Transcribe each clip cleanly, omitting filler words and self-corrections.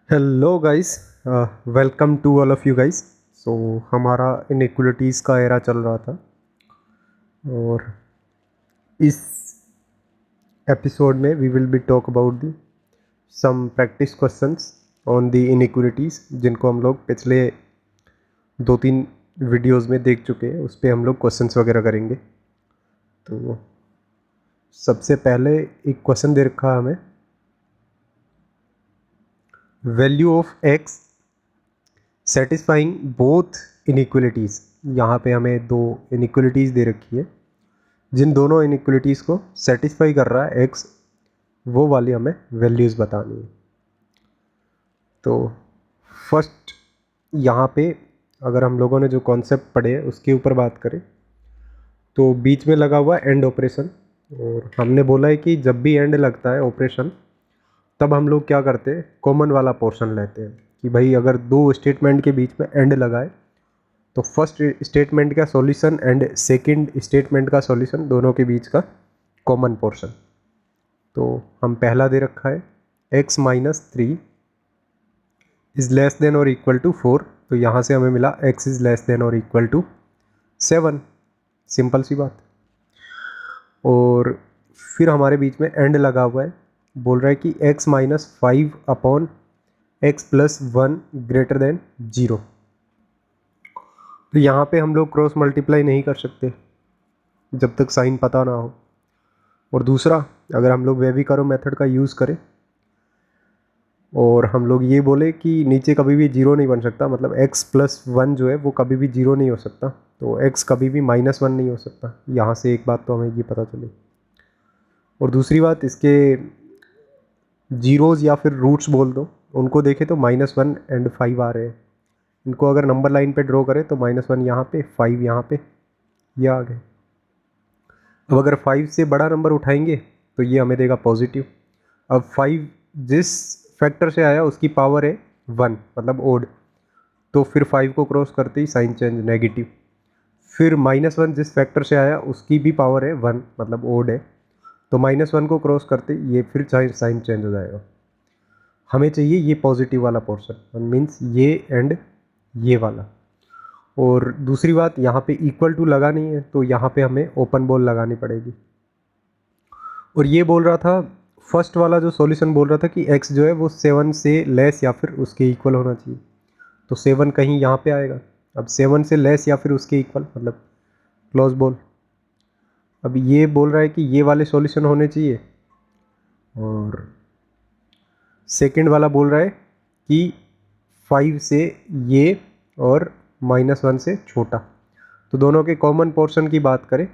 Hello guys, welcome to all of you guys. So हमारा inequalities का era चल रहा था और इस एपिसोड में we will be talk about the some practice questions on the inequalities जिनको हम लोग पिछले 2-3 वीडियोस में देख चुके हैं। उस पर हम लोग क्वेश्चंस वगैरह करेंगे। तो सबसे पहले एक क्वेश्चन दे रखा है हमें, value of x satisfying both inequalities. यहाँ पे हमें दो इनइक्वलिटीज़ दे रखी है, जिन दोनों इनइक्वलिटीज़ को सेटिस्फाई कर रहा है एक्स, वो वाली हमें वैल्यूज़ बतानी है। तो फर्स्ट यहाँ पे अगर हम लोगों ने जो कॉन्सेप्ट पढ़े उसके ऊपर बात करें तो बीच में लगा हुआ एंड ऑपरेशन, और हमने बोला है कि जब भी एंड लगता है ऑपरेशन तब हम लोग क्या करते हैं, कॉमन वाला पोर्शन लेते हैं कि भाई अगर दो स्टेटमेंट के बीच में एंड लगा है तो फर्स्ट स्टेटमेंट का सॉल्यूशन एंड सेकंड स्टेटमेंट का सॉल्यूशन दोनों के बीच का कॉमन पोर्शन। तो हम पहला दे रखा है x minus 3 is less than और इक्वल टू 4। तो यहाँ से हमें मिला x इज़ लेस देन और इक्वल टू 7। सिंपल सी बात। और फिर हमारे बीच में एंड लगा हुआ है, बोल रहा है कि x minus 5 upon x plus 1 greater than 0। तो यहाँ पे हम लोग क्रॉस मल्टीप्लाई नहीं कर सकते जब तक साइन पता ना हो। और दूसरा, अगर हम लोग वेविकारो मेथड का यूज़ करें और हम लोग ये बोले कि नीचे कभी भी जीरो नहीं बन सकता, मतलब x प्लस 1 जो है वो कभी भी जीरो नहीं हो सकता, तो x कभी भी माइनस 1 नहीं हो सकता। यहाँ से एक बात तो हमें ये पता चली। और दूसरी बात, इसके जीरोज़ या फिर रूट्स बोल दो, उनको देखें तो -1 एंड 5 आ रहे हैं। इनको अगर नंबर लाइन पे ड्रॉ करें तो -1 यहाँ पे, 5 यहाँ पे, ये आ गए। अब अगर 5 से बड़ा नंबर उठाएंगे तो ये हमें देगा पॉजिटिव। अब 5 जिस फैक्टर से आया उसकी पावर है 1, मतलब ओड, तो फिर 5 को क्रॉस करते ही साइन चेंज नेगेटिव। फिर -1 जिस फैक्टर से आया उसकी भी पावर है 1, मतलब ओड है, तो -1 को क्रॉस करते ये फिर साइन चेंज हो जाएगा। हमें चाहिए ये पॉजिटिव वाला पोर्शन, मीन्स ये एंड ये वाला। और दूसरी बात, यहाँ पे इक्वल टू लगा नहीं है तो यहाँ पे हमें ओपन बॉल लगानी पड़ेगी। और ये बोल रहा था, फर्स्ट वाला जो सॉल्यूशन बोल रहा था कि x जो है वो 7 से लेस या फिर उसके इक्वल होना चाहिए, तो 7 कहीं यहाँ पे आएगा। अब 7 से लेस या फिर उसके इक्वल मतलब क्लोज बॉल। अब ये बोल रहा है कि ये वाले सॉल्यूशन होने चाहिए, और सेकंड वाला बोल रहा है कि 5 से ये और -1 से छोटा। तो दोनों के कॉमन पोर्शन की बात करें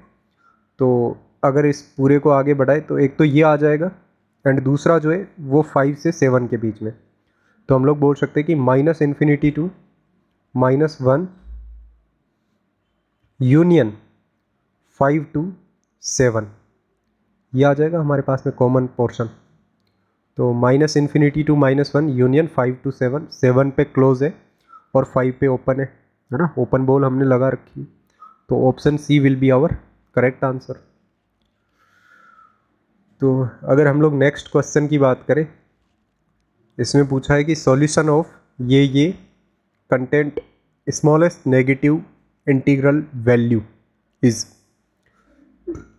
तो अगर इस पूरे को आगे बढ़ाए तो एक तो ये आ जाएगा, एंड दूसरा जो है वो 5 से 7 के बीच में। तो हम लोग बोल सकते हैं कि -∞ टू -1 यूनियन 5 टू 7, ये आ जाएगा हमारे पास में कॉमन पोर्शन। तो -∞ टू -1 यूनियन 5 टू 7, 7 पे क्लोज है और 5 पे ओपन है ना, ओपन बॉल हमने लगा रखी। तो option C will be our correct answer. तो अगर हम लोग नेक्स्ट क्वेश्चन की बात करें, इसमें पूछा है कि सॉल्यूशन ऑफ ये content smallest negative integral value is.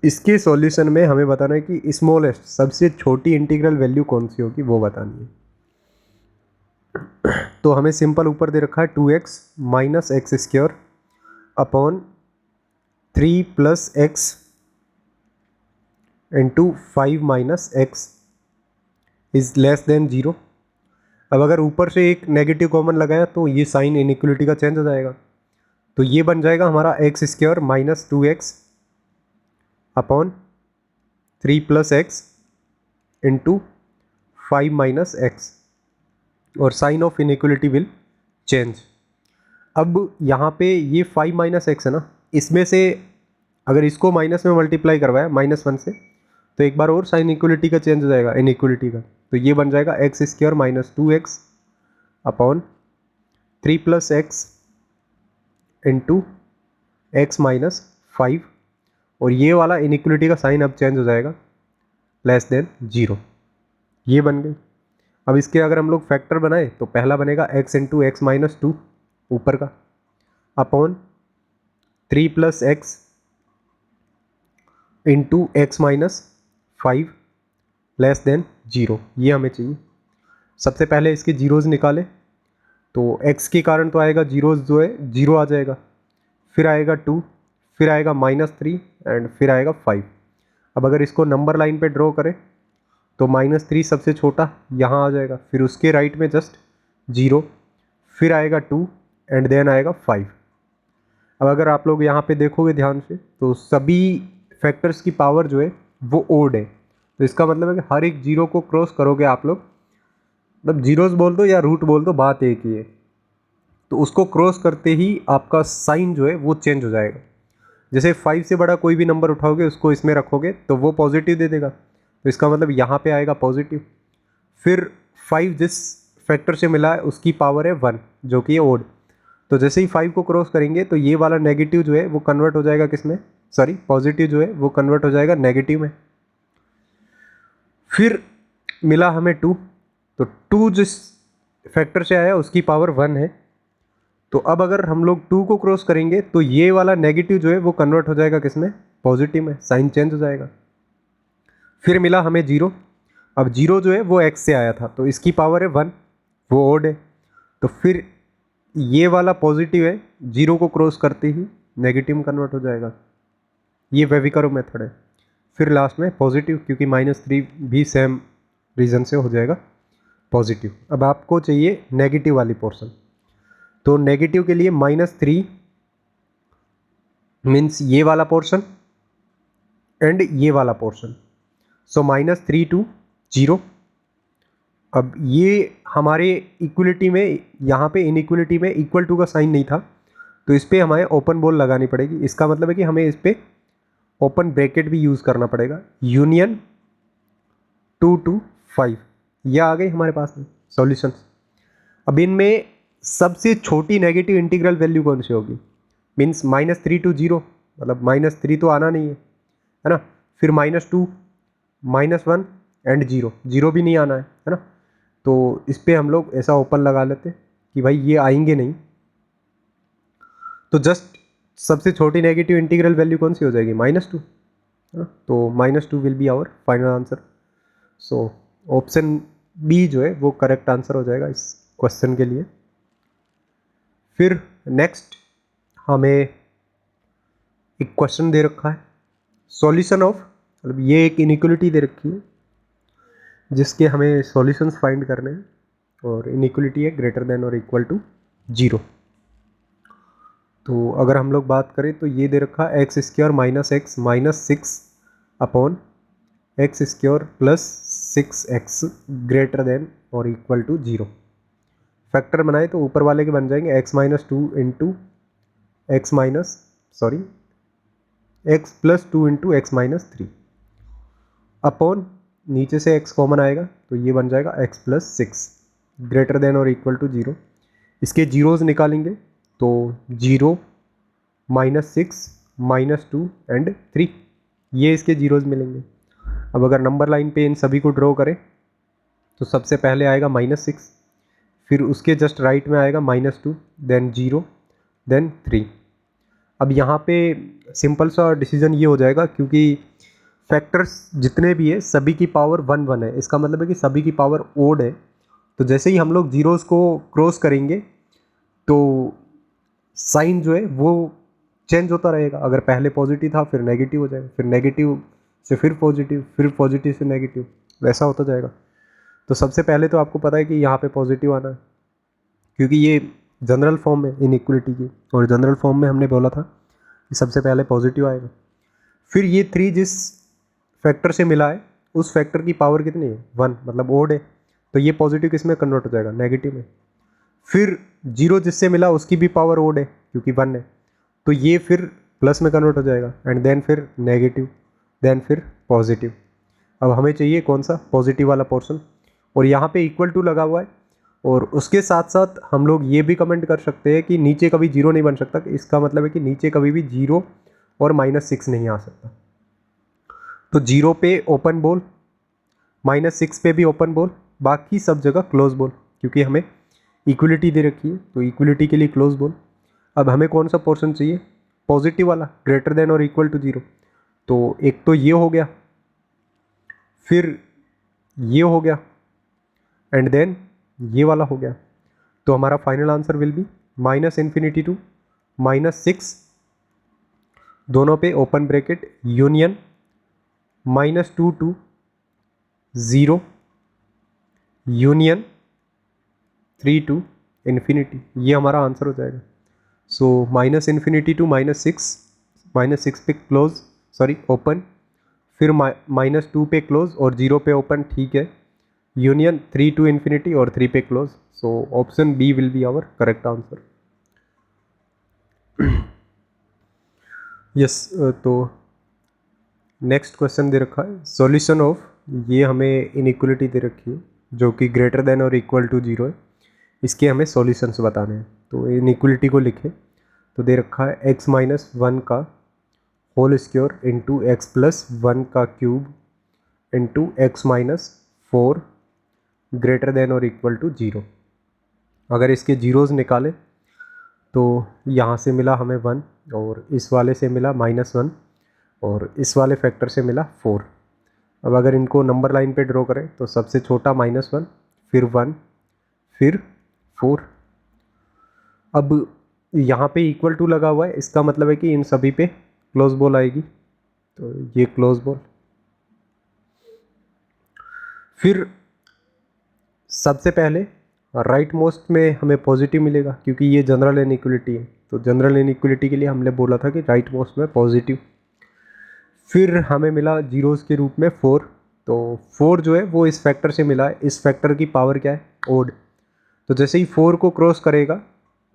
इसके सॉल्यूशन में हमें बताना है कि स्मॉलेस्ट सबसे छोटी इंटीग्रल वैल्यू कौन सी होगी, वो बतानी है। तो हमें सिंपल ऊपर दे रखा है 2x minus x square upon 3 plus x into 5 minus x is less than 0। अब अगर ऊपर से एक नेगेटिव कॉमन लगाया तो ये साइन इनइक्वलिटी का चेंज हो जाएगा। तो ये बन जाएगा हमारा x square minus 2x upon 3 plus x into 5 minus x, और sign of inequality will change. अब यहाँ पे ये 5 माइनस एक्स है ना, इसमें से अगर इसको माइनस में मल्टीप्लाई करवाया -1 से तो एक बार और साइन इक्वलिटी का चेंज हो जाएगा, इनइक्वलिटी का। तो ये बन जाएगा x square minus 2x upon 3 plus x into x minus 5, और ये वाला इनइक्वलिटी का साइन अब चेंज हो जाएगा लेस देन 0। ये बन गई। अब इसके अगर हम लोग फैक्टर बनाए तो पहला बनेगा x into x minus two ऊपर का upon 3 plus x into x minus 5 less than 0, ये हमें चाहिए। सबसे पहले इसके जीरोज़ निकाले तो x के कारण तो आएगा जीरोज़ जो है 0 आ जाएगा, फिर आएगा 2, फिर आएगा -3 एंड फिर आएगा 5। अब अगर इसको नंबर लाइन पे ड्रॉ करें तो -3 सबसे छोटा यहाँ आ जाएगा, फिर उसके राइट में जस्ट 0, फिर आएगा 2 एंड देन आएगा 5। अब अगर आप लोग यहाँ पे देखोगे ध्यान से तो सभी फैक्टर्स की पावर जो है वो ओड है, तो इसका मतलब है कि हर एक जीरो को क्रॉस करोगे आप लोग, मतलब जीरोस बोल दो या रूट बोल दो, बात एक ही है, तो उसको क्रॉस करते ही आपका साइन जो है वो चेंज हो जाएगा। जैसे 5 से बड़ा कोई भी नंबर उठाओगे उसको इसमें रखोगे तो वो पॉजिटिव दे देगा, तो इसका मतलब यहाँ पे आएगा पॉजिटिव। फिर 5 जिस फैक्टर से मिला है उसकी पावर है 1 जो कि है ओड, तो जैसे ही 5 को क्रॉस करेंगे तो ये वाला नेगेटिव जो है वो कन्वर्ट हो जाएगा किस में, सॉरी पॉजिटिव जो है वो कन्वर्ट हो जाएगा नेगेटिव में। फिर मिला हमें 2, तो 2 जिस फैक्टर से आया उसकी पावर 1 है, तो अब अगर हम लोग 2 को क्रॉस करेंगे तो ये वाला नेगेटिव जो है वो कन्वर्ट हो जाएगा किस में, पॉजिटिव में, साइन चेंज हो जाएगा। फिर मिला हमें 0, अब 0 जो है वो x से आया था तो इसकी पावर है 1, वो ओड है, तो फिर ये वाला पॉजिटिव है 0 को क्रॉस करते ही नेगेटिव में कन्वर्ट हो जाएगा, ये वेविकरो मेथड है। फिर लास्ट में पॉजिटिव, क्योंकि -3 भी सेम रीज़न से हो जाएगा पॉजिटिव। अब आपको चाहिए नेगेटिव वाली पोर्शन, तो नेगेटिव के लिए -3 मीन्स ये वाला पोर्शन एंड ये वाला पोर्शन, सो -3 to 0। अब ये हमारे इक्वलिटी में, यहाँ पे इनइक्वलिटी में इक्वल टू का साइन नहीं था, तो इस पर हमें ओपन बॉल लगानी पड़ेगी। इसका मतलब है कि हमें इस पर ओपन ब्रैकेट भी यूज़ करना पड़ेगा, यूनियन 2 to 5, यह आ गई हमारे पास में सॉल्यूशंस। अब इनमें सबसे छोटी नेगेटिव इंटीग्रल वैल्यू कौन सी होगी, मीन्स -3 to 0, मतलब -3 तो आना नहीं है ना, फिर -2, -1 एंड 0, 0 भी नहीं आना है ना, तो इस पर हम लोग ऐसा ओपन लगा लेते कि भाई ये आएंगे नहीं, तो जस्ट सबसे छोटी नेगेटिव इंटीग्रल वैल्यू कौन सी हो जाएगी, -2 है ना, तो -2 will be our final answer. So option B जो है वो करेक्ट आंसर हो जाएगा इस क्वेश्चन के लिए। फिर नेक्स्ट हमें एक क्वेश्चन दे रखा है, सॉल्यूशन ऑफ, मतलब ये एक इनइक्वलिटी दे रखी है जिसके हमें सॉल्यूशंस फाइंड करने हैं, और इनइक्वलिटी है ग्रेटर देन और इक्वल टू 0। तो अगर हम लोग बात करें तो ये दे रखा है x² - x -6 upon x² + 6x greater than और इक्वल टू 0। फैक्टर बनाए तो ऊपर वाले के बन जाएंगे x - 2 into x +2 into x - 3 upon, नीचे से x कॉमन आएगा तो ये बन जाएगा x + 6 ग्रेटर देन और इक्वल टू 0। इसके जीरोज़ निकालेंगे तो 0, -6, -2 एंड 3, ये इसके जीरोज़ मिलेंगे। अब अगर नंबर लाइन पे इन सभी को ड्रॉ करें तो सबसे पहले आएगा -6, फिर उसके जस्ट राइट में आएगा -2, देन 0, देन 3। अब यहाँ पे सिंपल सा डिसीजन ये हो जाएगा, क्योंकि फैक्टर्स जितने भी है सभी की पावर 1 1 है, इसका मतलब है कि सभी की पावर ओड है, तो जैसे ही हम लोग जीरोज़ को क्रॉस करेंगे तो साइन जो है वो चेंज होता रहेगा। अगर पहले पॉजिटिव था फिर नेगेटिव हो जाएगा, फिर नेगेटिव से फिर पॉजिटिव से नेगेटिव, वैसा होता जाएगा। तो सबसे पहले तो आपको पता है कि यहाँ पे पॉजिटिव आना है, क्योंकि ये जनरल फॉर्म है इनइक्वलिटी की, और जनरल फॉर्म में हमने बोला था कि सबसे पहले पॉजिटिव आएगा। फिर ये 3 जिस फैक्टर से मिला है उस फैक्टर की पावर कितनी है, 1, मतलब ओड है, तो ये पॉजिटिव किस में कन्वर्ट हो जाएगा, नेगेटिव में। फिर 0 जिससे मिला उसकी भी पावर ओड है क्योंकि 1 है, तो ये फिर प्लस में कन्वर्ट हो जाएगा, एंड देन फिर नेगेटिव, देन फिर पॉजिटिव। अब हमें चाहिए कौन सा, पॉजिटिव वाला पोर्शन, और यहाँ पे इक्वल टू लगा हुआ है, और उसके साथ साथ हम लोग ये भी कमेंट कर सकते हैं कि नीचे कभी 0 नहीं बन सकता, इसका मतलब है कि नीचे कभी भी 0 और -6 नहीं आ सकता। तो 0 पे ओपन बॉल, -6 पे भी ओपन बॉल, बाकी सब जगह क्लोज बॉल, क्योंकि हमें इक्वलिटी दे रखी है तो इक्वलिटी के लिए क्लोज बॉल। अब हमें कौन सा पोर्शन चाहिए, पॉजिटिव वाला, ग्रेटर देन और इक्वल टू 0। तो एक तो ये हो गया, फिर ये हो गया, एंड देन ये वाला हो गया। तो हमारा final answer will be -∞ to -6, दोनों पे open bracket union -2 to 0 union 3 to infinity, ये हमारा आंसर हो जाएगा। सो -∞ टू -6 पे क्लोज, सॉरी ओपन, फिर -2 पे क्लोज और 0 पे ओपन, ठीक है, यूनियन 3 टू इन्फिनिटी और 3 पे close. So option B will be our correct answer. Yes, तो नेक्स्ट क्वेश्चन दे रखा है सॉल्यूशन ऑफ, ये हमें इनइक्वलिटी दे रखी है जो कि ग्रेटर देन और इक्वल टू 0 है, इसके हमें सॉल्यूशंस बताने हैं। तो इनइक्वलिटी को लिखें तो दे रखा है x-1 का होल स्क्वायर इंटू x+1 का cube into x-4 greater than और इक्वल टू 0। अगर इसके जीरोज़ निकालें तो यहाँ से मिला हमें 1 और इस वाले से मिला -1 और इस वाले फैक्टर से मिला 4। अब अगर इनको नंबर लाइन पे ड्रॉ करें तो सबसे छोटा -1, फिर 1, फिर 4। अब यहाँ पे इक्वल टू लगा हुआ है, इसका मतलब है कि इन सभी पे क्लोज बॉल आएगी, तो ये क्लोज बॉल। फिर सबसे पहले राइट मोस्ट में हमें पॉजिटिव मिलेगा क्योंकि ये जनरल इनइक्वलिटी है, तो जनरल इनइक्वलिटी के लिए हमने बोला था कि राइट मोस्ट में पॉजिटिव। फिर हमें मिला जीरोज़ के रूप में 4, तो 4 जो है वो इस फैक्टर से मिला है, इस फैक्टर की पावर क्या है, ओड। तो जैसे ही 4 को क्रॉस करेगा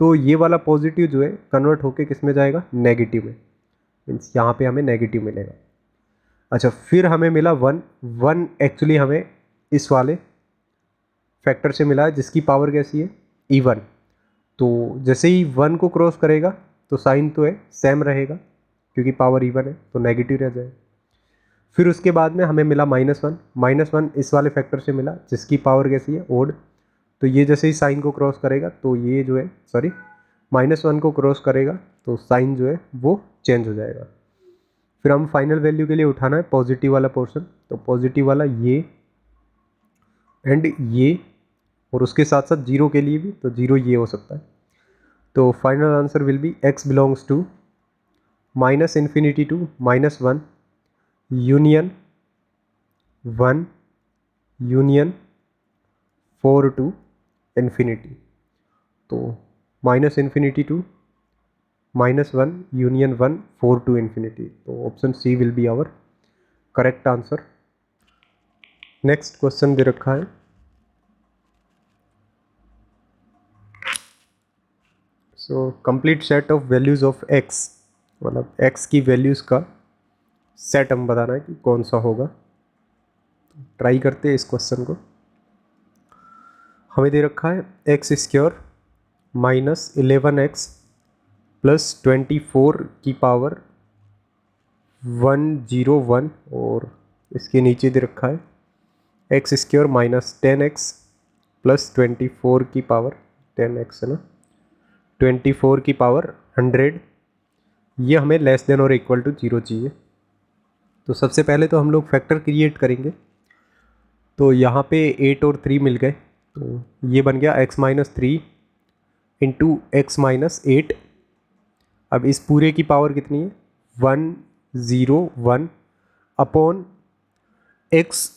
तो ये वाला पॉजिटिव जो है कन्वर्ट होके किस में जाएगा, नेगेटिव में, मीन्स यहाँ पे हमें नेगेटिव मिलेगा। अच्छा, फिर हमें मिला 1 एक्चुअली हमें इस वाले फैक्टर से मिला है जिसकी पावर कैसी है, इवन। तो जैसे ही 1 को क्रॉस करेगा तो साइन तो है सेम रहेगा क्योंकि पावर इवन है, तो नेगेटिव रह जाएगा। फिर उसके बाद में हमें मिला -1 इस वाले फैक्टर से मिला जिसकी पावर कैसी है, ओड। तो ये जैसे ही साइन को क्रॉस करेगा तो ये जो है, सॉरी, -1 को क्रॉस करेगा तो साइन जो है वो चेंज हो जाएगा। फिर हम फाइनल वैल्यू के लिए उठाना है पॉजिटिव वाला पोर्शन, तो पॉजिटिव वाला ये एंड ये, और उसके साथ साथ 0 के लिए भी, तो 0 ये हो सकता है। तो final answer will be x belongs to -∞ to -1 union 1 union 4 to infinity. तो -∞ टू -1 यूनियन 1 4 टू इन्फिनिटी, तो option C will be our correct answer. Next question दे रखा है so complete set of values of x, मतलब x की values का set हम बताना है कि कौन सा होगा। ट्राई करते हैं इस क्वेश्चन को। हमें दे रखा है x² -11x + 24 की पावर 101, और इसके नीचे दे रखा है x² -10x + 24 की पावर 10x है ना, 24 की पावर 100। ये हमें लेस देन और इक्वल टू 0 चाहिए। तो सबसे पहले तो हम लोग फैक्टर क्रिएट करेंगे, तो यहाँ पे 8 और 3 मिल गए, तो ये बन गया x-3 इंटू x-8। अब इस पूरे की पावर कितनी है, 101 अपॉन x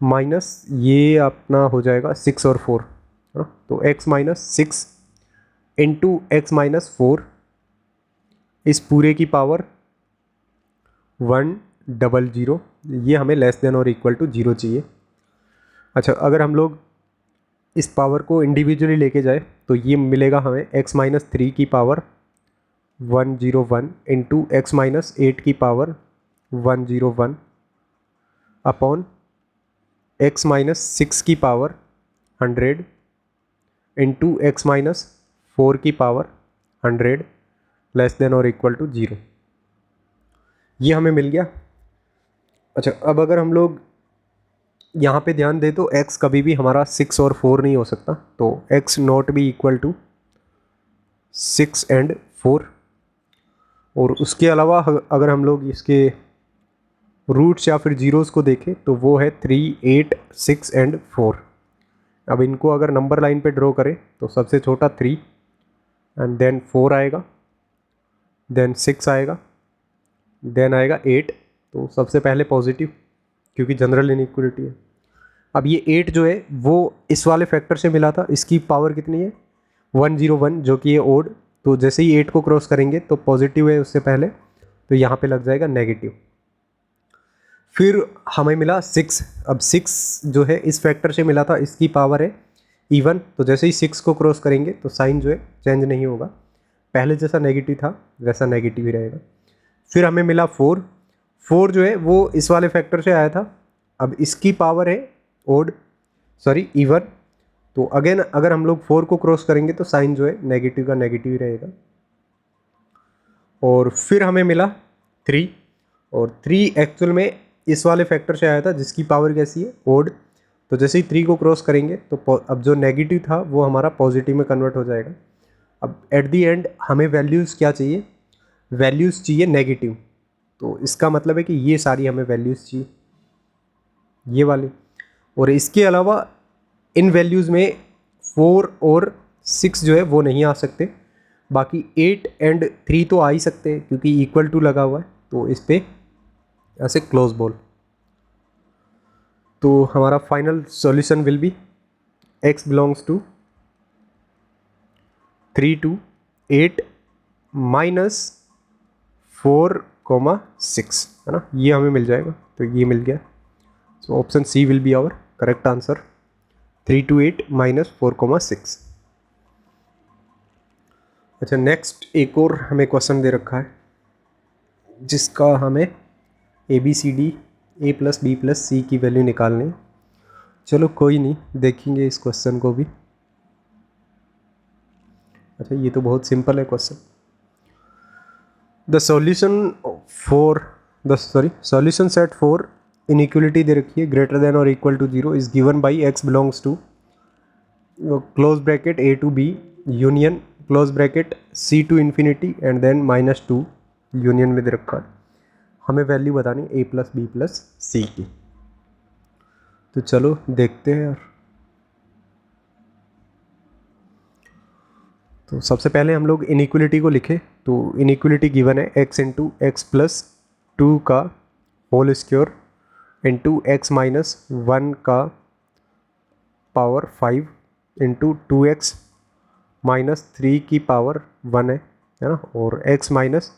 माइनस, ये अपना हो जाएगा 6 और 4 है ना, तो x-6 इंटू x-4, इस पूरे की पावर 100, ये हमें लेस देन और इक्वल टू 0 चाहिए। अच्छा, अगर हम लोग इस पावर को इंडिविजुअली लेके जाए तो ये मिलेगा हमें x-3 की पावर 101 इंटू x-8 की पावर 101 अपॉन x-6 की पावर 100 इंटू x-4 की पावर 100 लेस देन और इक्वल टू 0, ये हमें मिल गया। अच्छा, अब अगर हम लोग यहाँ पे ध्यान दे तो x कभी भी हमारा 6 और 4 नहीं हो सकता, तो x not be equal to 6 and 4। और उसके अलावा अगर हम लोग इसके रूट्स या फिर जीरोस को देखें तो वो है 3, 8, 6 एंड 4। अब इनको अगर नंबर लाइन पे ड्रॉ करें तो सबसे छोटा 3 एंड देन 4 आएगा, देन 6 आएगा, देन आएगा 8। तो सबसे पहले पॉजिटिव, क्योंकि जनरल इनइक्वलिटी है। अब ये 8 जो है वो इस वाले फैक्टर से मिला था, इसकी पावर कितनी है 101, जो कि ये ओड। तो जैसे ही 8 को क्रॉस करेंगे तो पॉजिटिव है उससे पहले, तो यहाँ पे लग जाएगा नेगेटिव। फिर हमें मिला 6। अब 6 जो है इस फैक्टर से मिला था, इसकी पावर है इवन। तो जैसे ही 6 को क्रॉस करेंगे तो साइन जो है चेंज नहीं होगा, पहले जैसा नेगेटिव था वैसा नेगेटिव ही रहेगा। फिर हमें मिला 4। 4 जो है वो इस वाले फैक्टर से आया था, अब इसकी पावर है ओड, सॉरी इवन। तो अगेन अगर हम लोग 4 को क्रॉस करेंगे तो साइन जो है नेगेटिव का नेगेटिव ही रहेगा। और फिर हमें मिला 3, और 3 एक्चुअल में इस वाले फैक्टर से आया था जिसकी पावर कैसी है ओड। तो जैसे ही 3 को क्रॉस करेंगे तो अब जो नेगेटिव था वो हमारा पॉजिटिव में कन्वर्ट हो जाएगा। अब एट दी एंड हमें वैल्यूज़ क्या चाहिए, वैल्यूज़ चाहिए नेगेटिव। तो इसका मतलब है कि ये सारी हमें वैल्यूज़ चाहिए, ये वाली। और इसके अलावा इन वैल्यूज़ में 4 और 6 जो है वो नहीं आ सकते, बाकी 8 एंड 3 तो आ ही सकते हैं क्योंकि इक्वल टू लगा हुआ है। तो इस पर ऐसे क्लोज बॉल। तो हमारा final solution will be x belongs to 3 to 8 minus 4,6 है ना, ये हमें मिल जाएगा। तो ये मिल गया। So option C will be our correct answer, 3 to 8 minus 4,6। अच्छा, नेक्स्ट एक और हमें क्वेश्चन दे रखा है जिसका हमें ABCD A+B+C की वैल्यू निकालनी है। चलो कोई नहीं, देखेंगे इस क्वेश्चन को भी। अच्छा, ये तो बहुत सिंपल है question. The solution set for inequality दे रखी है ग्रेटर देन और equal to 0 is given by x belongs to close bracket A to B union close bracket C to infinity and then -2 union में दे रखा है। हमें वैल्यू बतानी A+B+C की। तो चलो देखते हैं यार। तो सबसे पहले हम लोग इनइक्वलिटी को लिखें। तो इनइक्वलिटी गिवन है x इंटू एक्स प्लस 2 का whole square into x minus 1 का पावर 5 इंटू 2x माइनस 3 की पावर 1 है ना, और x माइनस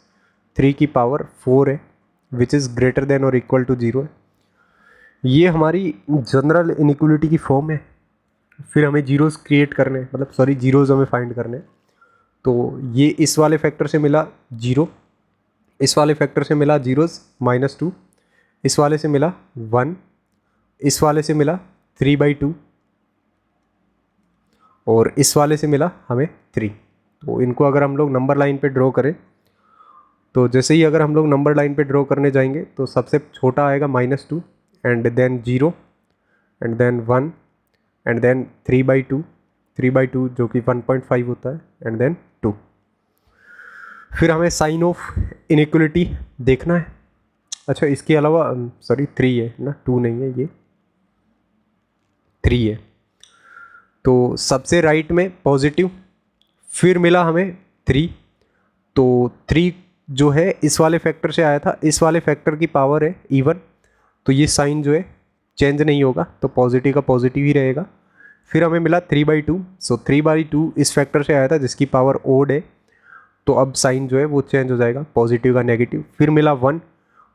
3 की पावर 4 है विच इज़ ग्रेटर देन और इक्वल टू 0 है। ये हमारी जनरल इनइक्वलिटी की फॉर्म है। फिर हमें जीरोस क्रिएट करने, मतलब सॉरी जीरोस हमें फाइंड करने। तो ये इस वाले फैक्टर से मिला 0, इस वाले फैक्टर से मिला जीरोस -2, इस वाले से मिला 1, इस वाले से मिला 3/2 और इस वाले से मिला हमें 3। तो इनको अगर हम लोग नंबर लाइन पे ड्रॉ करें तो जैसे ही अगर हम लोग नंबर लाइन पे ड्रॉ करने जाएंगे तो सबसे छोटा आएगा -2 and then 0 and then 1 and then 3/2 जो कि 1.5 होता है एंड देन 2। फिर हमें साइन ऑफ इनइक्वलिटी देखना है। अच्छा, इसके अलावा सॉरी 3 है ना, 2 नहीं है, ये 3 है। तो सबसे राइट में पॉजिटिव, फिर मिला हमें 3। तो 3 जो है इस वाले फैक्टर से आया था, इस वाले फैक्टर की पावर है इवन, तो ये साइन जो है चेंज नहीं होगा, तो पॉजिटिव का पॉजिटिव ही रहेगा। फिर हमें मिला 3/2। सो 3/2 इस फैक्टर से आया था जिसकी पावर ओड है, तो अब साइन जो है वो चेंज हो जाएगा, पॉजिटिव का नेगेटिव। फिर मिला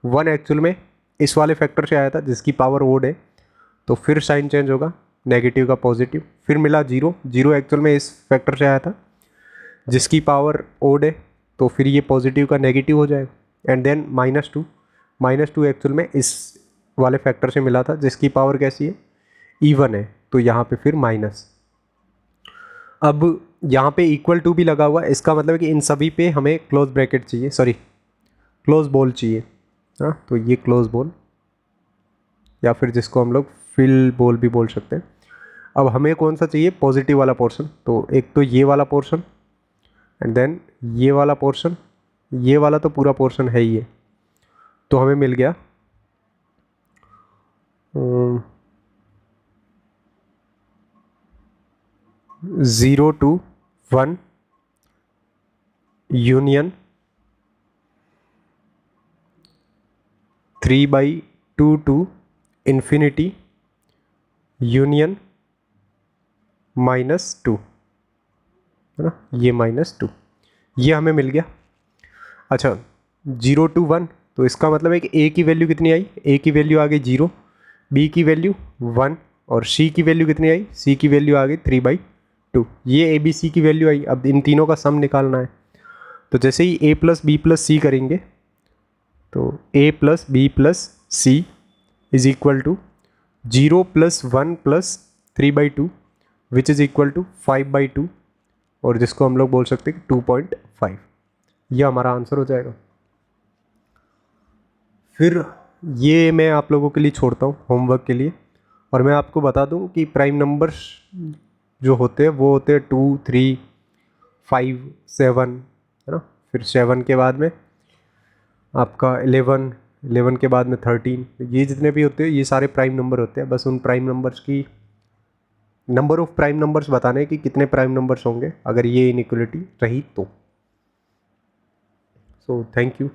1 एक्चुअल में इस वाले फैक्टर से आया था जिसकी पावर ओड है, तो फिर साइन चेंज होगा, नेगेटिव का पॉजिटिव। फिर मिला 0 एक्चुअल में इस फैक्टर से आया था जिसकी पावर ओड है, तो फिर ये पॉजिटिव का नेगेटिव हो जाएगा। एंड देन -2 एक्चुअल में इस वाले फैक्टर से मिला था जिसकी पावर कैसी है इवन है, तो यहाँ पे फिर माइनस। अब यहाँ पे इक्वल टू भी लगा हुआ है, इसका मतलब है कि इन सभी पे हमें क्लोज ब्रैकेट चाहिए, सॉरी क्लोज बॉल चाहिए। हाँ, तो ये क्लोज बॉल या फिर जिसको हम लोग फिल बोल भी बोल सकते हैं। अब हमें कौन सा चाहिए, पॉजिटिव वाला पोर्शन। तो एक तो ये वाला पोर्शन एंड देन ये वाला पोर्शन, ये वाला तो पूरा पोर्शन है ही है। तो हमें मिल गया 0 to 1 union 3/2 to infinity union -2, है ना, ये -2, ये हमें मिल गया। अच्छा 0 to 1, तो इसका मतलब है कि ए की वैल्यू कितनी आई, ए की वैल्यू आ गई 0, बी की वैल्यू 1 और सी की वैल्यू कितनी आई, सी की वैल्यू आ गई 3/2। ये ए बी सी की वैल्यू आई। अब इन तीनों का सम निकालना है। तो जैसे ही A plus B plus C करेंगे तो A plus B plus C is equal to 0 + 1 + 3/2 which is equal to 5/2, और जिसको हम लोग बोल सकते हैं 2.5। यह हमारा आंसर हो जाएगा। फिर ये मैं आप लोगों के लिए छोड़ता हूँ होमवर्क के लिए, और मैं आपको बता दूँ कि प्राइम नंबर्स जो होते हैं वो होते हैं 2, 3, 5, 7, है ना। फिर 7 के बाद में आपका 11, 11 के बाद में 13, ये जितने भी होते हैं ये सारे प्राइम नंबर होते हैं। बस उन प्राइम नंबर्स की नंबर ऑफ प्राइम नंबर्स बताने कि कितने प्राइम नंबर्स होंगे अगर ये इनइक्वलिटी रही तो। So thank you.